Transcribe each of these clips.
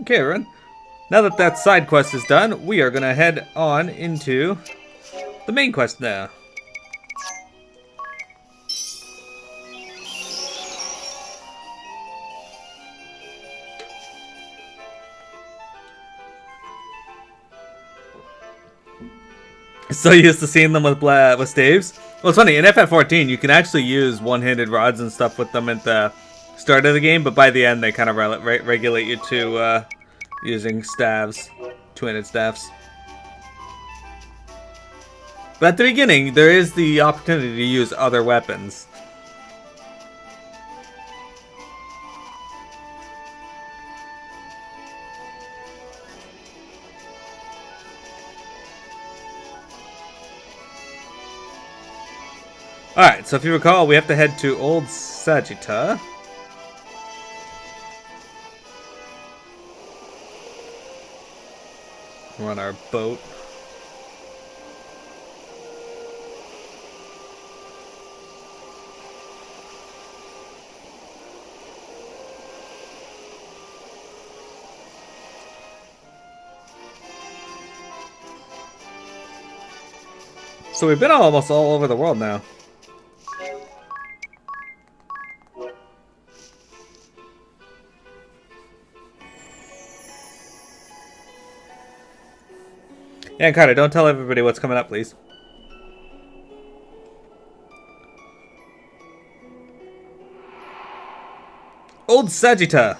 Okay, everyone. Now that that side quest is done, we are gonna head on into the main quest now. So used to seeing them with staves. Well, it's funny, in FF14 you can actually use one-handed rods and stuff with them at the start of the game, but by the end they kind of regulate you to using staves, two-handed staffs. But at the beginning, there is the opportunity to use other weapons. Alright, so if you recall, we have to head to Old Sagitta. We're on our boat. So we've been almost all over the world now. Yeah, Carter, don't tell everybody what's coming up, please. Old Sagitta.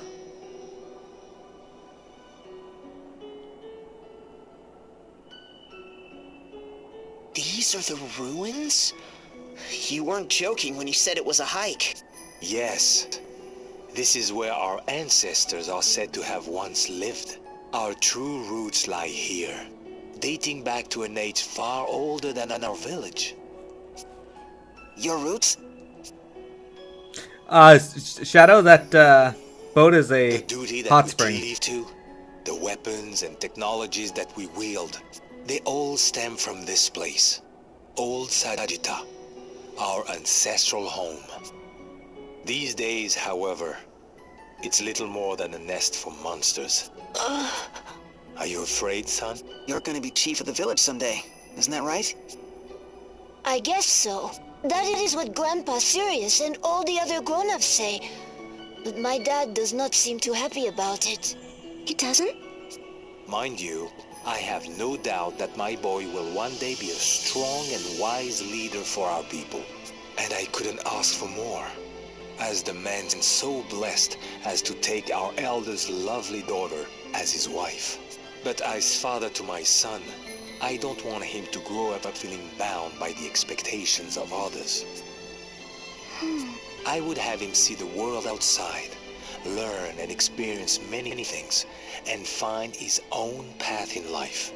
These are the ruins? You weren't joking when you said it was a hike. Yes. This is where our ancestors are said to have once lived. Our true roots lie here, dating back to an age far older than our village. Your roots? Shadow, that boat is a The duty that hot we spring. cleave to, the weapons and technologies that we wield, they all stem from this place. Old Sagitta, our ancestral home. These days, however, it's little more than a nest for monsters. Are you afraid, son? You're gonna be chief of the village someday, isn't that right? I guess so. That is what Grandpa Sirius and all the other grown-ups say. But my dad does not seem too happy about it. He doesn't? Mind you, I have no doubt that my boy will one day be a strong and wise leader for our people. And I couldn't ask for more, as the man is so blessed as to take our elder's lovely daughter as his wife. But as father to my son, I don't want him to grow up feeling bound by the expectations of others. I would have him see the world outside, learn and experience many things, and find his own path in life.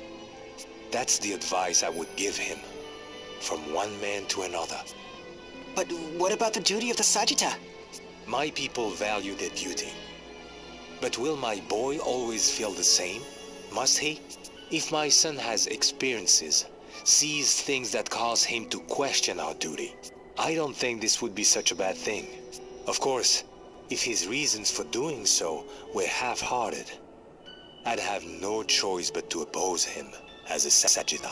That's the advice I would give him, from one man to another. But what about the duty of the Sagitta? My people value their duty. But will my boy always feel the same? Must he? If my son has experiences, sees things that cause him to question our duty, I don't think this would be such a bad thing. Of course, if his reasons for doing so were half-hearted, I'd have no choice but to oppose him as a Sagitta.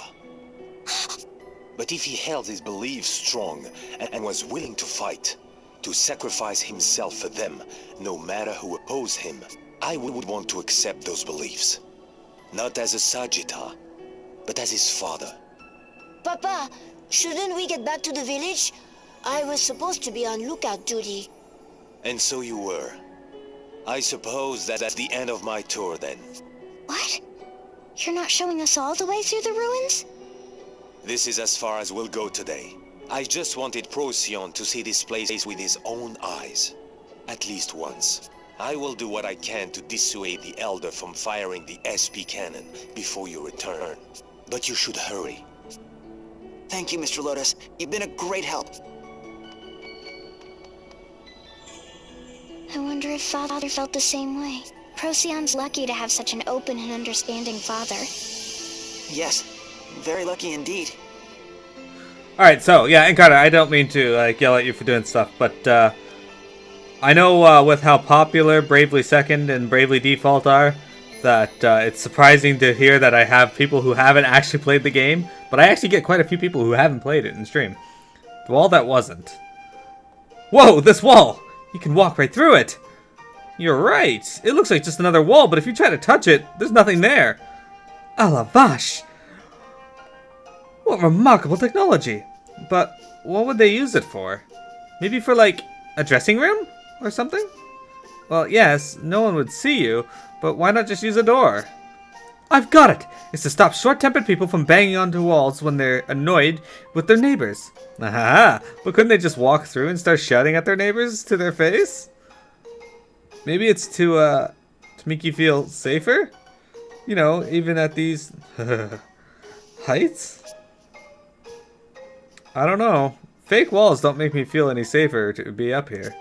But if he held his beliefs strong and was willing to fight, to sacrifice himself for them, no matter who opposed him, I would want to accept those beliefs. Not as a Sagitta, but as his father. Papa, shouldn't we get back to the village? I was supposed to be on lookout duty. And so you were. I suppose that's the end of my tour then. What? You're not showing us all the way through the ruins? This is as far as we'll go today. I just wanted Procyon to see this place with his own eyes. At least once. I will do what I can to dissuade the Elder from firing the SP cannon before you return. But you should hurry. Thank you, Mr. Lotus. You've been a great help. I wonder if Father felt the same way. Procyon's lucky to have such an open and understanding father. Yes, very lucky indeed. Alright, so, yeah, and Carter, I don't mean to yell at you for doing stuff, but I know with how popular Bravely Second and Bravely Default are, that it's surprising to hear that I have people who haven't actually played the game, but I actually get quite a few people who haven't played it in stream. The wall that wasn't. Whoa, this wall! You can walk right through it! You're right! It looks like just another wall, but if you try to touch it, there's nothing there. A la vache! What remarkable technology! But what would they use it for? Maybe for, like, a dressing room? Or something? Well, yes, no one would see you, but why not just use a door? I've got it! It's to stop short-tempered people from banging onto walls when they're annoyed with their neighbors. Aha! But couldn't they just walk through and start shouting at their neighbors to their face? Maybe it's to make you feel safer? You know, even at these heights? I don't know. Fake walls don't make me feel any safer to be up here.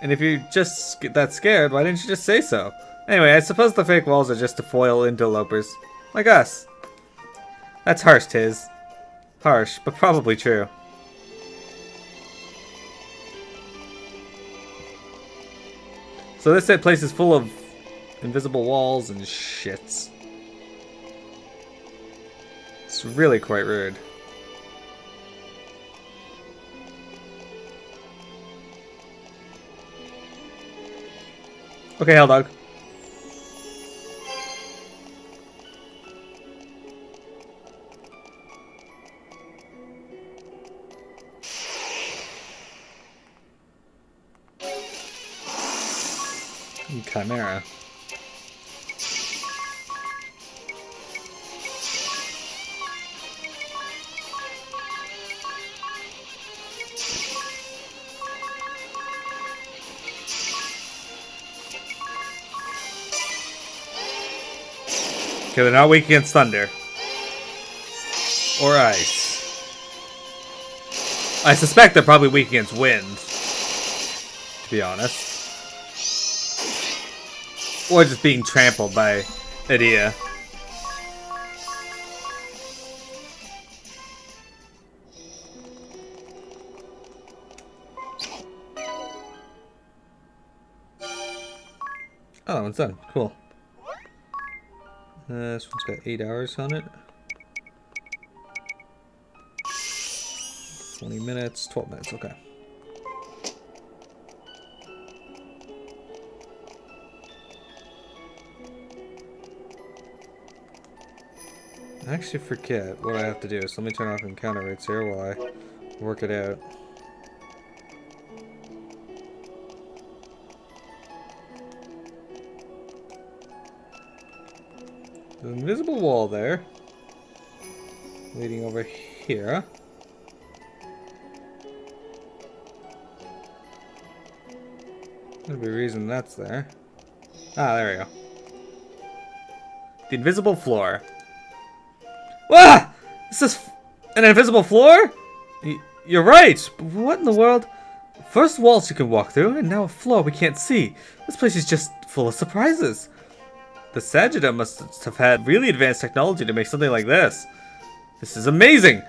And if you're just that scared, why didn't you just say so? Anyway, I suppose the fake walls are just to foil interlopers. Like us. That's harsh, Tiz. Harsh, but probably true. So this place is full of invisible walls and shits. It's really quite rude. Okay, hell dog. Chimera. Okay, they're not weak against thunder. Or ice. I suspect they're probably weak against wind. To be honest. Or just being trampled by Adia. Oh, that one's done. Cool. This one's got 8 hours on it. 20 minutes, 12 minutes, okay. I actually forget what I have to do, so let me turn off encounter rates here while I work it out. There's an invisible wall there. Leading over here. There'll be a reason that's there. Ah, there we go. The invisible floor. Ah! Is this an invisible floor? You're right, but what in the world? First walls you can walk through, and now a floor we can't see. This place is just full of surprises. The Sagitta must have had really advanced technology to make something like this. This is amazing!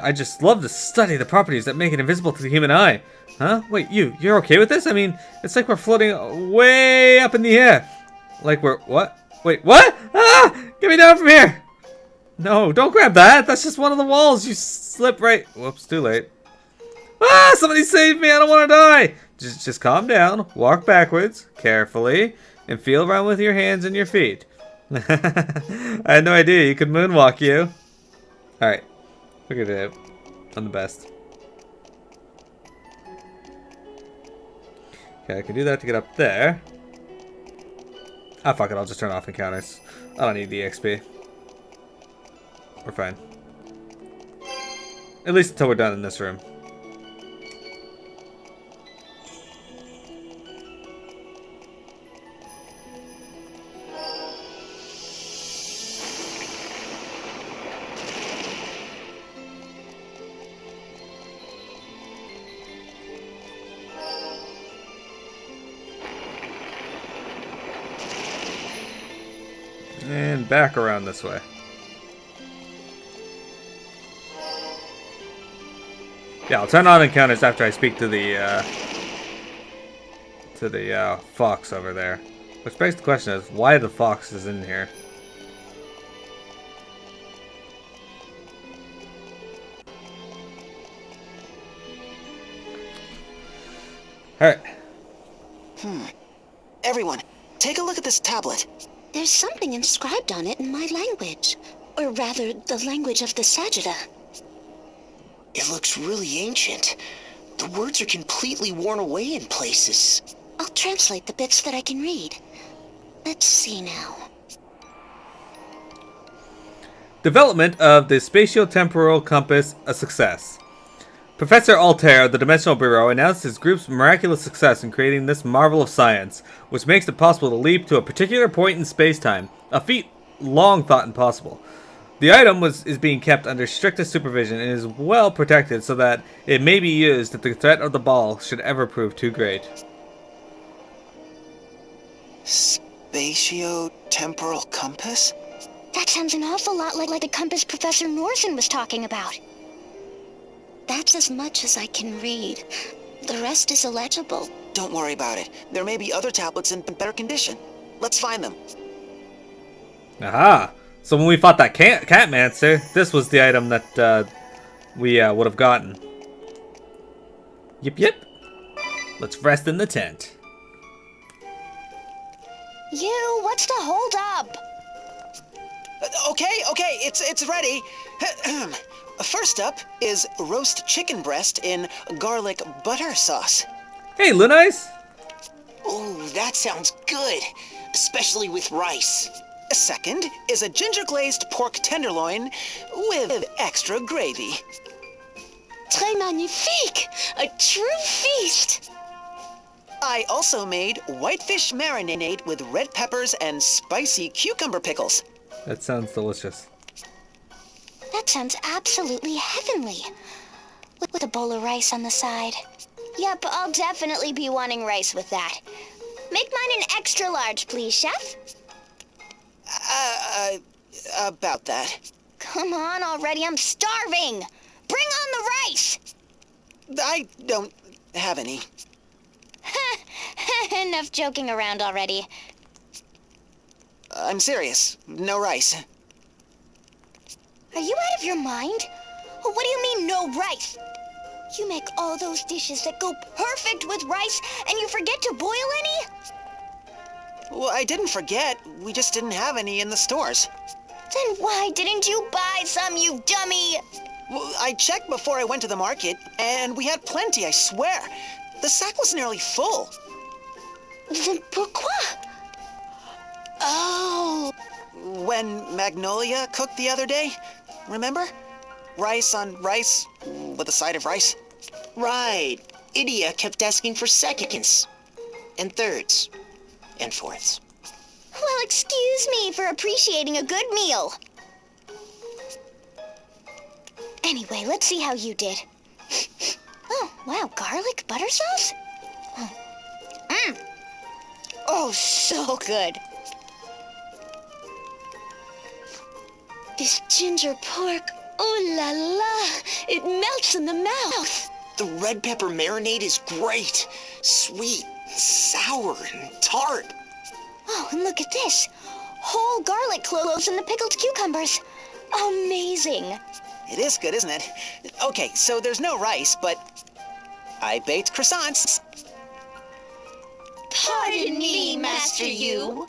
I just love to study the properties that make it invisible to the human eye. Huh? Wait, you're okay with this? I mean, it's like we're floating way up in the air. Like we're, what? Wait, what? Ah! Get me down from here! No, don't grab that! That's just one of the walls! You slip right... Whoops, too late. Ah! Somebody save me! I don't want to die! Just calm down, walk backwards, carefully, and feel around with your hands and your feet. I had no idea you could moonwalk you. Alright, figured it out. I'm the best. Okay, I can do that to get up there. Ah, fuck it, I'll just turn off encounters. I don't need the XP. We're fine. At least until we're done in this room. And back around this way. Yeah, I'll turn on encounters after I speak to the fox over there. Which begs the question is, why the fox is in here? Alright. Everyone, take a look at this tablet. There's something inscribed on it in my language. Or rather, the language of the Sagitta. It looks really ancient. The words are completely worn away in places. I'll translate the bits that I can read. Let's see now. Development of the spatio-temporal compass a success. Professor Altair of the Dimensional Bureau announced his group's miraculous success in creating this marvel of science, which makes it possible to leap to a particular point in space-time, a feat long thought impossible. The item is being kept under strictest supervision and is well protected so that it may be used if the threat of the ball should ever prove too great. Spatio-temporal compass? That sounds an awful lot like the compass Professor Norsen was talking about. That's as much as I can read. The rest is illegible. Don't worry about it. There may be other tablets in better condition. Let's find them. Aha! So when we fought that Catmancer, this was the item that we would have gotten. Yep, yep. Let's rest in the tent. You, what's the hold up? Okay, it's ready. First up is roast chicken breast in garlic butter sauce. Hey, Lunice! Ooh, that sounds good, especially with rice. Second is a ginger-glazed pork tenderloin with extra gravy. Très magnifique! A true feast! I also made whitefish marinade with red peppers and spicy cucumber pickles. That sounds delicious. That sounds absolutely heavenly. With a bowl of rice on the side. Yep, I'll definitely be wanting rice with that. Make mine an extra large, please, Chef. About that. Come on already, I'm starving! Bring on the rice! I don't have any. Enough joking around already. I'm serious. No rice. Are you out of your mind? What do you mean, no rice? You make all those dishes that go perfect with rice, and you forget to boil any? Well, I didn't forget. We just didn't have any in the stores. Then why didn't you buy some, you dummy? Well, I checked before I went to the market, and we had plenty, I swear. The sack was nearly full. Then pourquoi? Oh. When Magnolia cooked the other day, remember? Rice on rice with a side of rice. Right. Idia kept asking for seconds, and thirds, and fourths. Well, excuse me for appreciating a good meal. Anyway, let's see how you did. Oh, wow, garlic butter sauce? Oh, so good. This ginger pork, oh la la, it melts in the mouth. The red pepper marinade is great. Sweet, sour, and tart. Oh, and look at this. Whole garlic cloves in the pickled cucumbers. Amazing. It is good, isn't it? Okay, so there's no rice, but I baked croissants. Pardon me, Master Yu.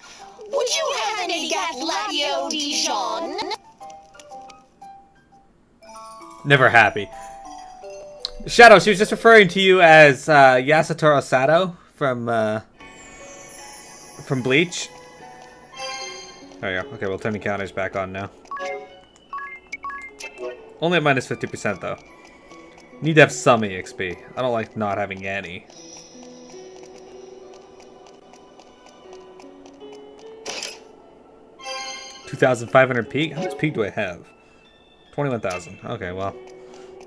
Would you have any Gatlavio Dijon? Never happy. Shadow, she was just referring to you as Yasutaro Sato from Bleach. There you go. Okay, we'll turn the counters back on now. Only at minus 50% though. Need to have some EXP. I don't like not having any. $2,500 peak? How much peak do I have? 21,000. Okay, well,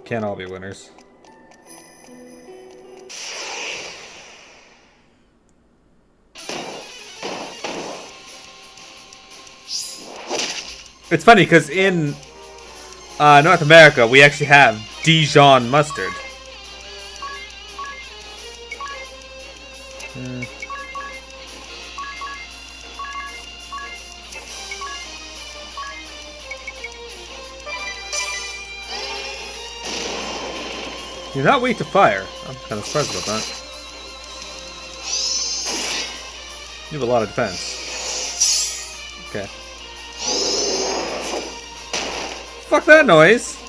can't all be winners. It's funny because in North America we actually have Dijon mustard. You're not weak to fire. I'm kind of surprised about that. You have a lot of defense. Okay. Fuck that noise!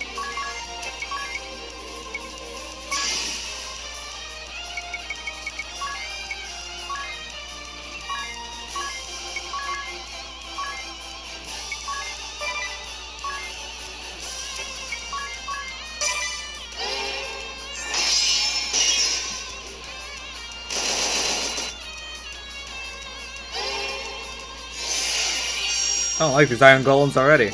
I don't like these iron golems already.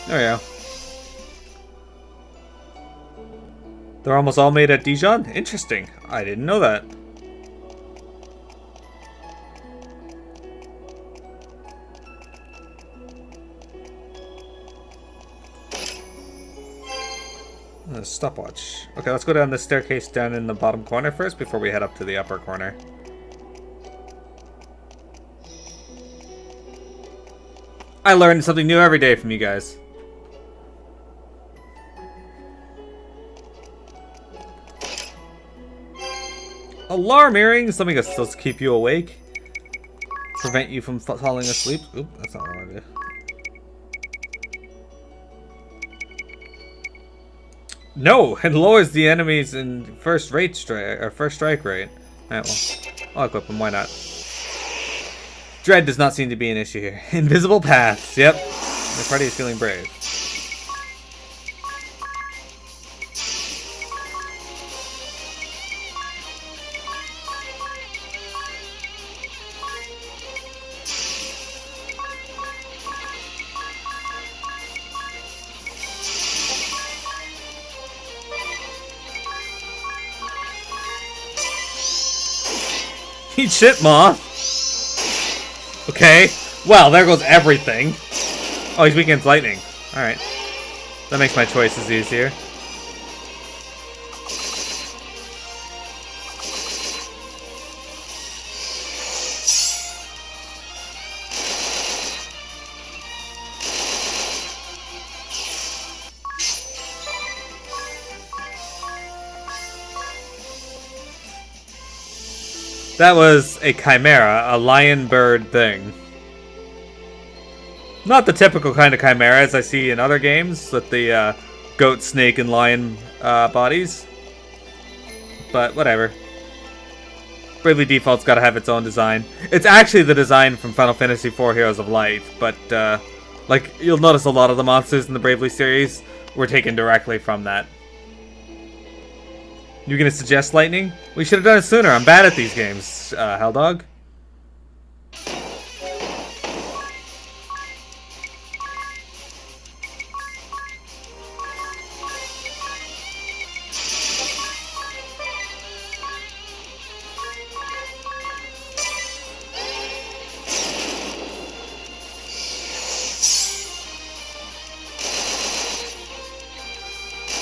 There we go. They're almost all made at Dijon? Interesting. I didn't know that. Stopwatch. Okay, let's go down the staircase down in the bottom corner first before we head up to the upper corner. I learn something new every day from you guys. Alarm earrings! Something that's supposed to keep you awake. Prevent you from falling asleep. Oop, that's not what I want to do. No! It lowers the enemies in first strike rate. Alright, well, I'll equip them, why not? Dread does not seem to be an issue here. Invisible paths, yep. The party is feeling brave. Eat shit, Moth! Okay. Well, there goes everything. Oh, he's weak against lightning. Alright. That makes my choices easier. That was a chimera, a lion bird thing. Not the typical kind of chimeras I see in other games with the goat, snake, and lion bodies. But whatever. Bravely Default's got to have its own design. It's actually the design from Final Fantasy IV Heroes of Light, but like you'll notice a lot of the monsters in the Bravely series were taken directly from that. You gonna suggest lightning? We should have done it sooner. I'm bad at these games, Helldog.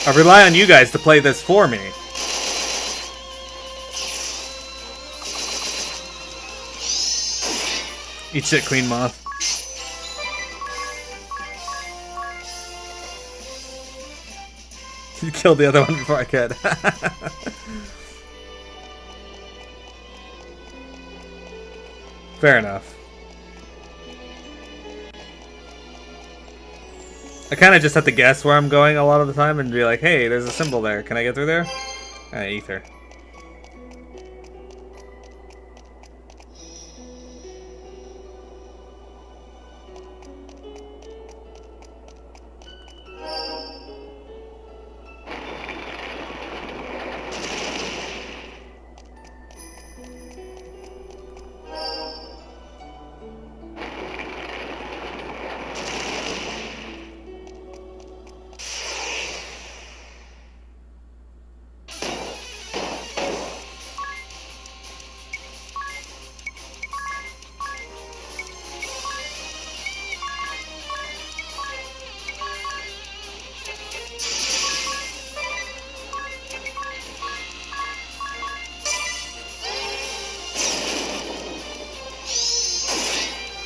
I rely on you guys to play this for me. Eat shit, Queen Moth. You killed the other one before I could. Fair enough. I kind of just have to guess where I'm going a lot of the time and be like, hey, there's a symbol there. Can I get through there? Ether.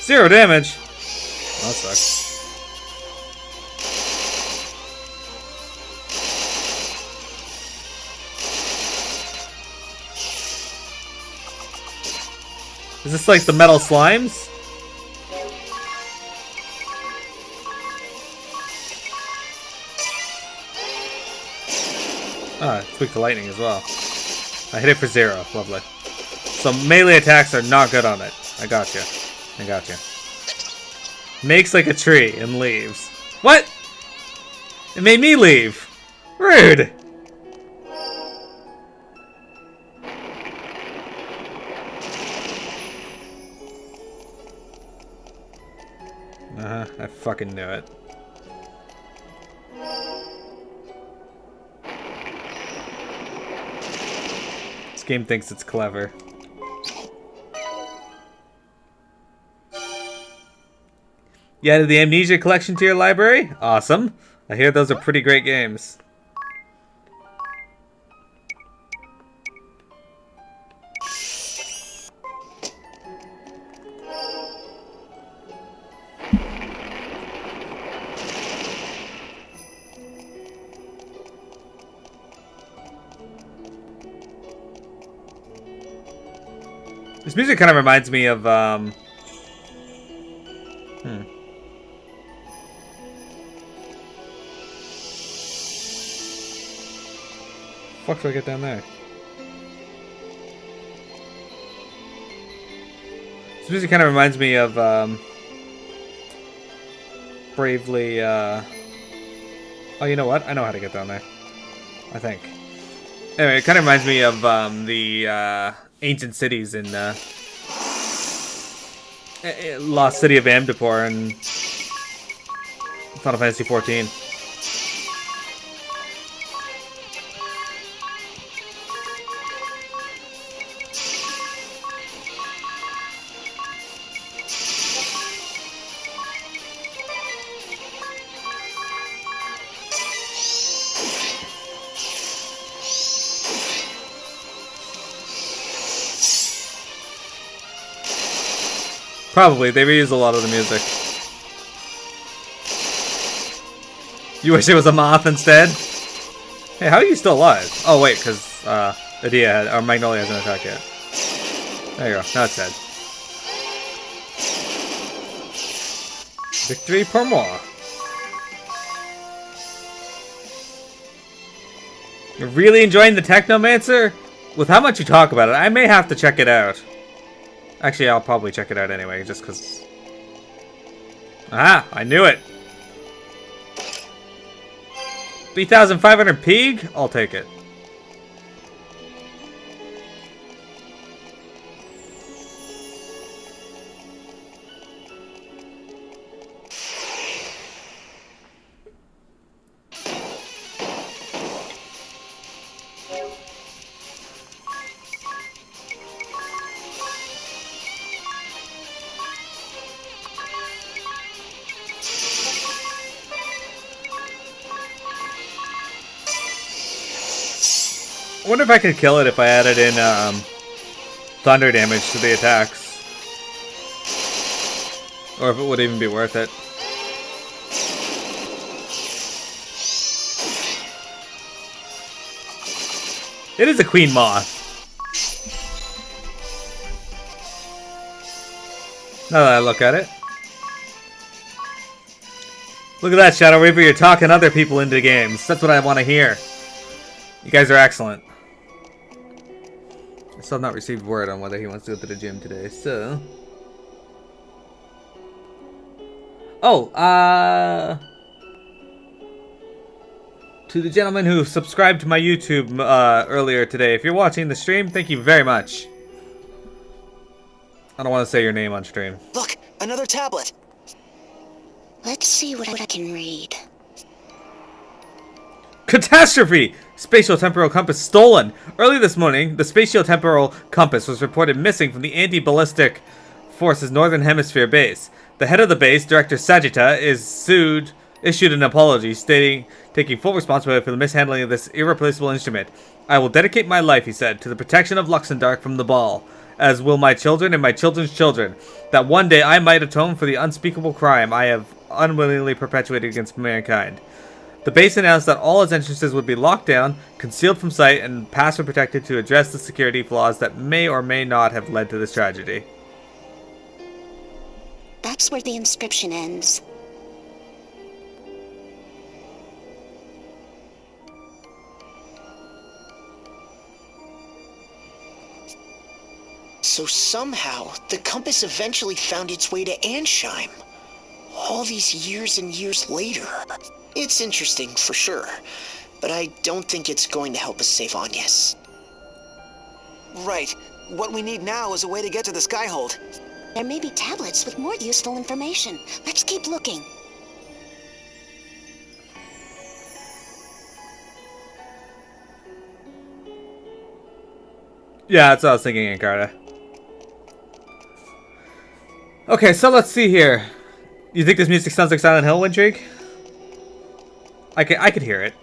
0 damage. Oh, that sucks. Is this like the metal slimes? Ah, it's weak to lightning as well. I hit it for 0. Lovely. So melee attacks are not good on it. I got you. I got you. Makes like a tree and leaves. What? It made me leave. Rude. I fucking knew it. This game thinks it's clever. You added the Amnesia collection to your library? Awesome. I hear those are pretty great games. This music kind of reminds me of, Fuck do I get down there? This music kind of reminds me of, Bravely, Oh, you know what? I know how to get down there. I think. Anyway, it kind of reminds me of, the, ancient cities in Lost City of Amdapor and Final Fantasy XIV. Probably. They reuse a lot of the music. You wish it was a moth instead? Hey, how are you still alive? Oh, wait, because Edea or Magnolia hasn't attacked yet. There you go. Now it's dead. Victory for more. You're really enjoying the Technomancer? With how much you talk about it, I may have to check it out. Actually, I'll probably check it out anyway, just because... Ah, I knew it! 3,500 pig? I'll take it. I wonder if I could kill it if I added in thunder damage to the attacks. Or if it would even be worth it. It is a queen moth. Now that I look at it. Look at that, Shadow Reaper. You're talking other people into games. That's what I want to hear. You guys are excellent. I still have not received word on whether he wants to go to the gym today, so... Oh, to the gentleman who subscribed to my YouTube earlier today, if you're watching the stream, thank you very much. I don't want to say your name on stream. Look, another tablet. Let's see what I can read. Catastrophe! Spatio-temporal compass stolen! Early this morning, the spatio-temporal compass was reported missing from the anti-ballistic forces Northern Hemisphere base. The head of the base, Director Sagitta, issued an apology, stating, taking full responsibility for the mishandling of this irreplaceable instrument. I will dedicate my life, he said, to the protection of Luxembourg from the ball. as will my children and my children's children, that one day I might atone for the unspeakable crime I have unwillingly perpetuated against mankind. The base announced that all its entrances would be locked down, concealed from sight, and password protected to address the security flaws that may or may not have led to this tragedy. That's where the inscription ends. So somehow, the compass eventually found its way to Ansheim. All these years and years later. It's interesting, for sure. But I don't think it's going to help us save Agnes. Right. What we need now is a way to get to the Skyhold. There may be tablets with more useful information. Let's keep looking. Yeah, that's what I was thinking, Encarta. Okay, so let's see here. You think this music sounds like Silent Hill, Windrig? I could hear it.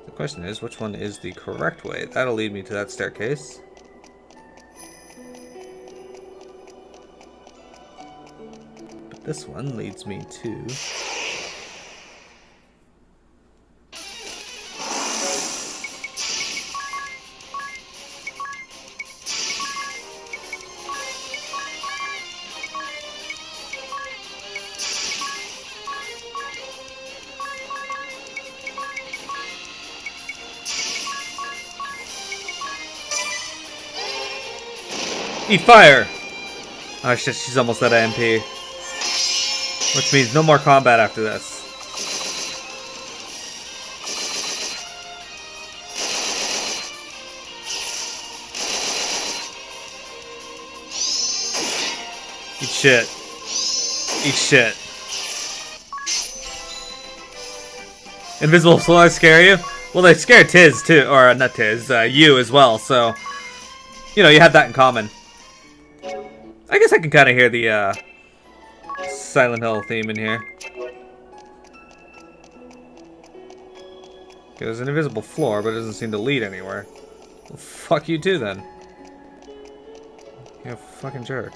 The question is, which one is the correct way? That'll lead me to that staircase. But this one leads me to... Eat fire! Oh shit, she's almost at MP. Which means no more combat after this. Eat shit. Eat shit. Invisible floors scare you? Well, they scare Tiz too, or not Tiz, you as well, so... You know, you have that in common. I guess I can kind of hear the Silent Hill theme in here. Okay, there's an invisible floor, but it doesn't seem to lead anywhere. Well, fuck you too, then. You're a fucking jerk.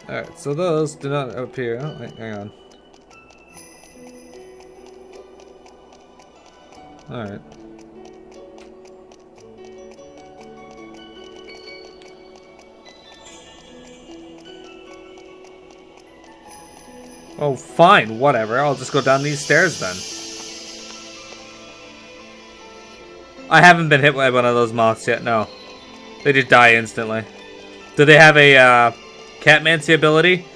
Alright, so those do not appear. Oh, wait, hang on. Alright. Oh, fine, whatever. I'll just go down these stairs then. I haven't been hit by one of those moths yet, no. They just die instantly. Do they have a, Catmancy ability?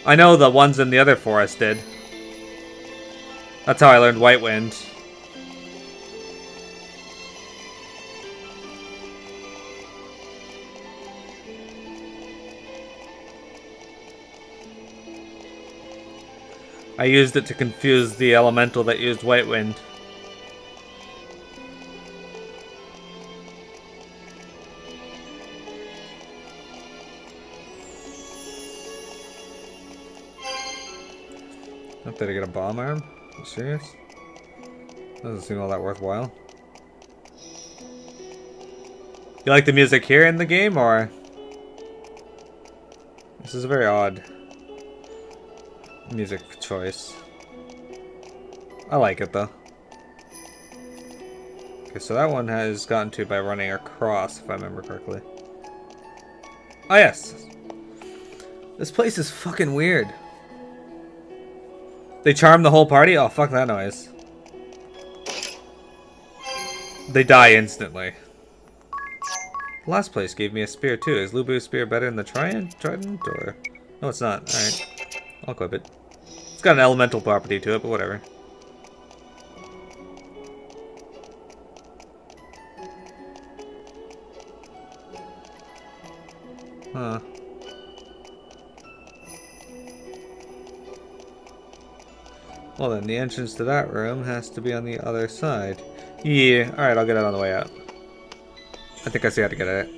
I know the ones in the other forest did. That's how I learned White Wind. I used it to confuse the elemental that used White Wind. Not that I get a bomb arm? Are you serious? Doesn't seem all that worthwhile. You like the music here in the game, or? This is a very odd music choice. I like it though. Okay, so that one has gotten to by running across, if I remember correctly. Oh yes! This place is fucking weird. They charm the whole party? Oh, fuck that noise. They die instantly. The last place gave me a spear too. Is Lubu's spear better than the trident? Or... No, it's not. Alright. I'll equip it. It's got an elemental property to it, but whatever. Huh. Well then, the entrance to that room has to be on the other side. Yeah, alright, I'll get it on the way out. I think I see how to get at it.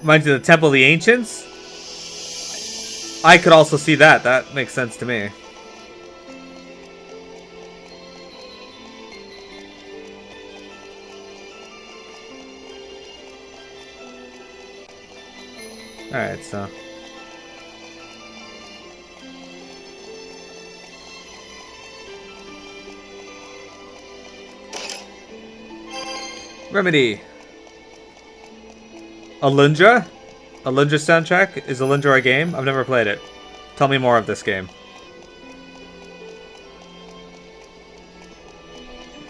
Reminds you of the Temple of the Ancients? I could also see that. That makes sense to me. Alright, so... Remedy. Alundra? Alundra soundtrack? Is Alundra a game? I've never played it. Tell me more of this game.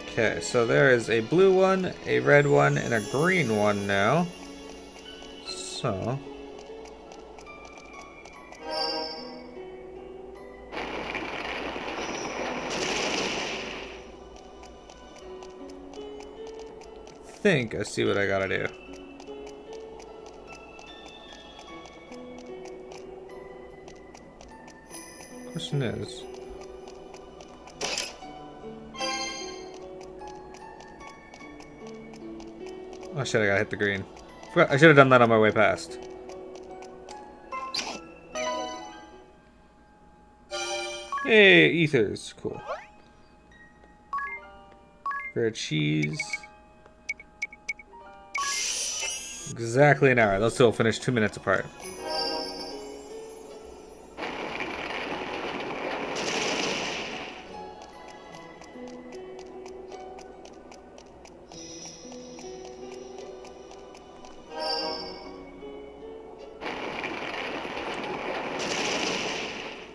Okay, so there is a blue one, a red one, and a green one now. So... I think I see what I gotta do. Question is... Oh shit, I gotta hit the green. I should have done that on my way past. Hey, ethers. Cool. Rare cheese. Exactly an hour. Those two will finish 2 minutes apart.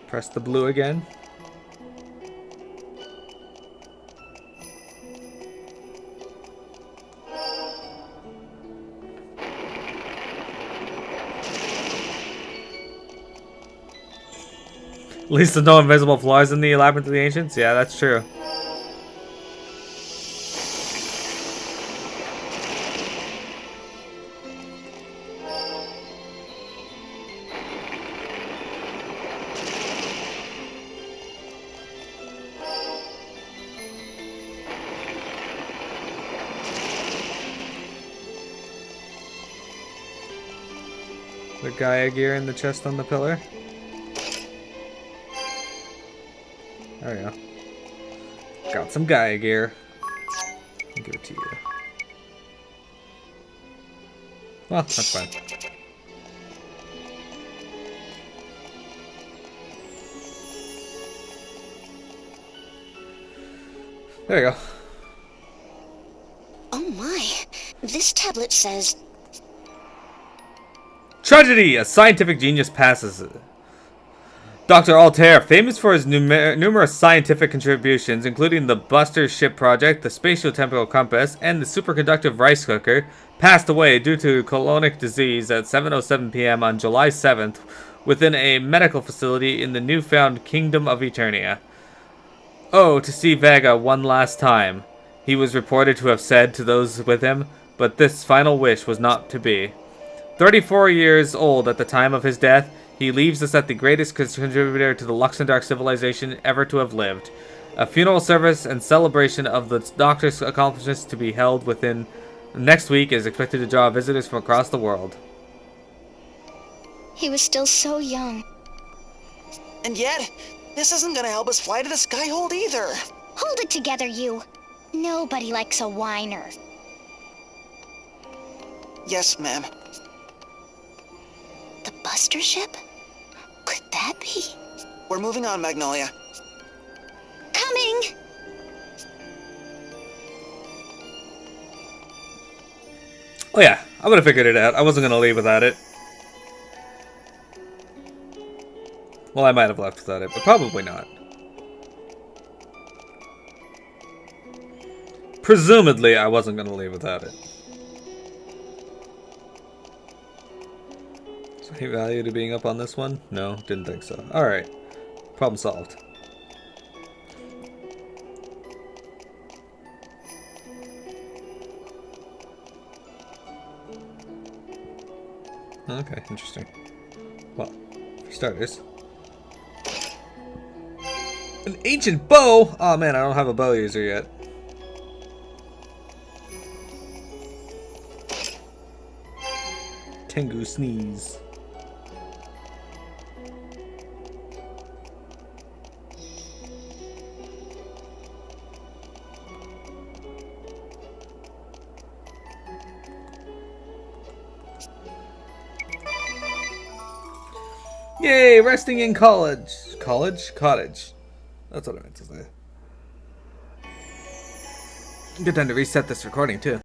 Press the blue again. At least there's no invisible floors in the Labyrinth of the Ancients? Yeah, that's true. The Gaia gear in the chest on the pillar. There we go. Got some Gaia gear. I'll give it to you. Well, that's fine. There you go. Oh my. This tablet says... Tragedy! A scientific genius passes. Dr. Altair, famous for his numerous scientific contributions, including the Buster Ship Project, the Spatio-Temporal Compass, and the superconductive rice cooker, passed away due to colonic disease at 7:07 p.m. on July 7th within a medical facility in the newfound Kingdom of Eternia. Oh, to see Vega one last time, he was reported to have said to those with him, but this final wish was not to be. 34 years old at the time of his death, he leaves us at the greatest contributor to the Luxendark civilization ever to have lived. A funeral service and celebration of the Doctor's accomplishments to be held within next week is expected to draw visitors from across the world. He was still so young. And yet, this isn't gonna help us fly to the Skyhold either. Hold it together, you. Nobody likes a whiner. Yes, ma'am. The Buster ship? Could that be? We're moving on, Magnolia. Coming! Oh yeah, I would have figured it out. I wasn't going to leave without it. Well, I might have left without it, but probably not. Presumably, I wasn't going to leave without it. Any value to being up on this one? No, didn't think so. Alright. Problem solved. Okay, interesting. Well, for starters. An ancient bow! Oh man, I don't have a bow user yet. Tengu sneeze. Yay, resting in college. College? Cottage. That's what I meant to say. Good time to reset this recording, too.